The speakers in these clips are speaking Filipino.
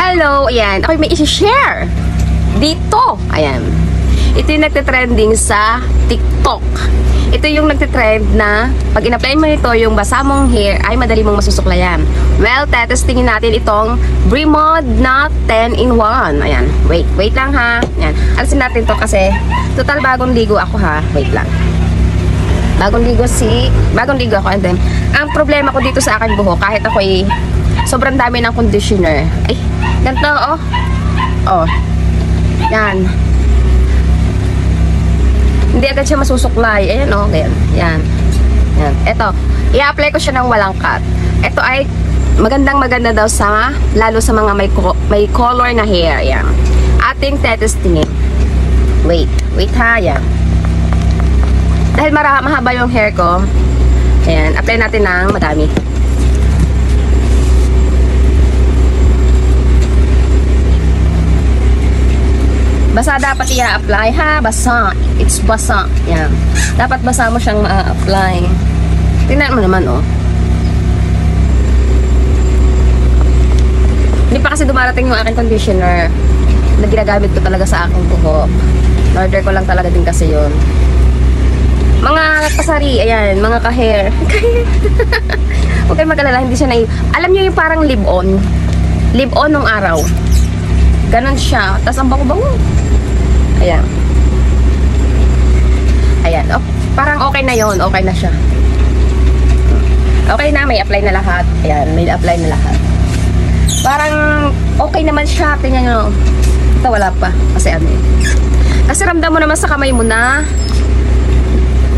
Hello! Ayan, ako may isi-share dito. Ayan. Ito yung nagtitrending sa TikTok. Ito yung nagtitrend na pag in-apply mo ito, yung basa mong hair ay madali mong masusuklayan. Well, tetestingin natin itong Bremod na 10-in-1. Ayan. Wait lang ha. Ayan. Alisin natin to kasi total bagong ligo ako ha. Wait lang. Bagong ligo ako. And then, ang problema ko dito sa aking buhok, kahit ako sobrang dami ng conditioner. Ay, ganito oh. Oh. Yan. Hindi agad siya masusuklay. Ayan oh, ganyan. Yan. Yan. Ito, i-apply ko siya ng walang cut. Ito ay maganda daw sa, lalo sa mga may color na hair. Yan. Ating tetestingin. Wait ha, yan. Dahil mahaba yung hair ko, ayan, apply natin ng madami. Basa dapat i-apply ha, basa. It's basa. Yan. Dapat basa mo siyang ma-apply. Tingnan mo naman oh. Hindi pa kasi dumarating yung aking conditioner na ginagamit ko talaga sa aking buhok. Order ko lang talaga din kasi yun. Mga kasari, ayan, mga ka-hair. Huwag kayong mag-alala, hindi siya alam nyo yung parang live-on. Live-on nung araw. Ganon siya. Tapos ang bango-bango. Ayan. Ayan. Oh, parang okay na yon, okay na siya. Okay na, may apply na lahat. Ayan, may apply na lahat. Parang okay naman siya. Tingnan nyo. Ito wala pa. Kasi ano yun. Kasi ramdam mo naman sa kamay mo na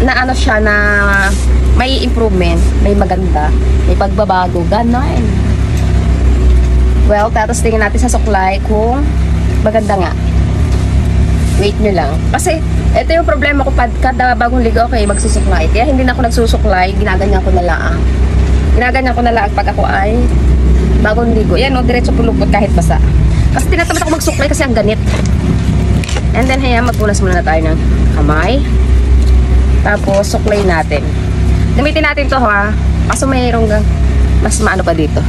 ano siya, na may improvement, may maganda, may pagbabago, gano'n. Well, tapos tingnan natin sa suklay kung maganda nga. Wait nyo lang. Kasi, ito yung problema ko kada bagong ligo, okay, magsusuklay. Kaya hindi na ako nagsusuklay, ginaganyan ko na lang. Ginaganyan ko na lang pag ako ay bagong ligo. Yan, no, diretso pulupot kahit basa. Kasi tinatamad ako magsuklay kasi ang ganit. And then, haya, magpunas muna na tayo ng kamay. Tapos, suklay natin. Gamitin natin to ha. Kaso mayroong mas maano pa dito.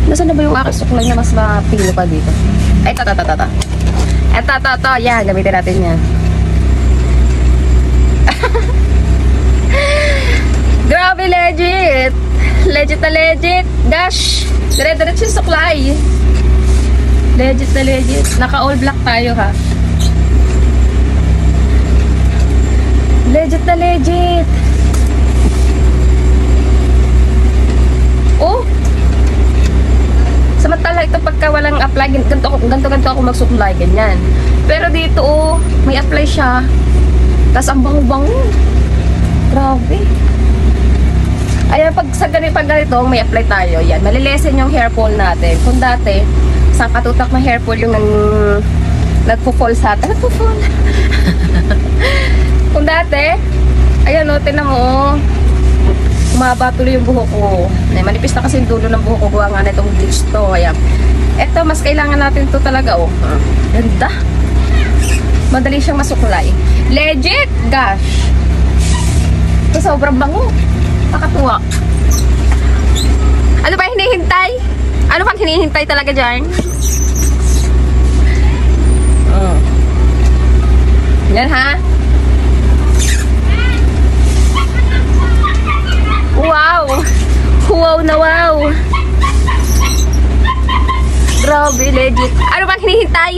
Nasaan na ba yung aking suklay na mas mapilo pa dito? Ay, ito. Ito. Yan, gamitin natin yan. Grabe, legit. Legit na legit. Gosh. Dire-diretso yung suklay. Legit na legit. Naka-all black tayo ha. Legit na legit. Oh. Samantala ito pagka walang apply, ganito ako magsuklay, ganyan. Pero dito oh, may apply siya. Tapos ang bango-bango. Grabe. Ayan, pag ganito, may apply tayo. Yan, malilesen yung hair fall natin. Kung dati, sa katutak na hair fall yung nagpo-fall sa atin. Nagpo-fall. Kung dati, ayan o, tinan mo, umaba tuloy yung buhok ko. Manipis na kasi yung dulo ng buhok ko. Gawa nga na itong bleach to. Ayan. Eto, mas kailangan natin to talaga o. Ganda. Madali siyang masuklay. Legit! Gosh! Ito sobrang bango. Nakatuwa. Ano ba hinihintay? Ano pang hinihintay talaga dyan? Yan ha? Wow! Wow na wow! Grabe, legit. Ano bang hinihintay?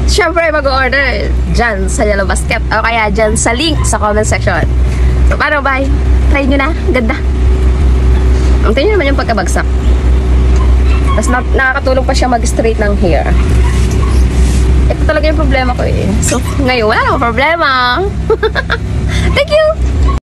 Siyempre, mag-order dyan sa Yellow Basket o kaya dyan sa link sa comment section. So, paano ba? Try nyo na. Ganda. Ang tingin naman yung pagkabagsak. Tapos nakakatulong pa siya mag-straight ng hair. Ito talaga yung problema ko eh. So, ngayon, wala namang problema. Thank you!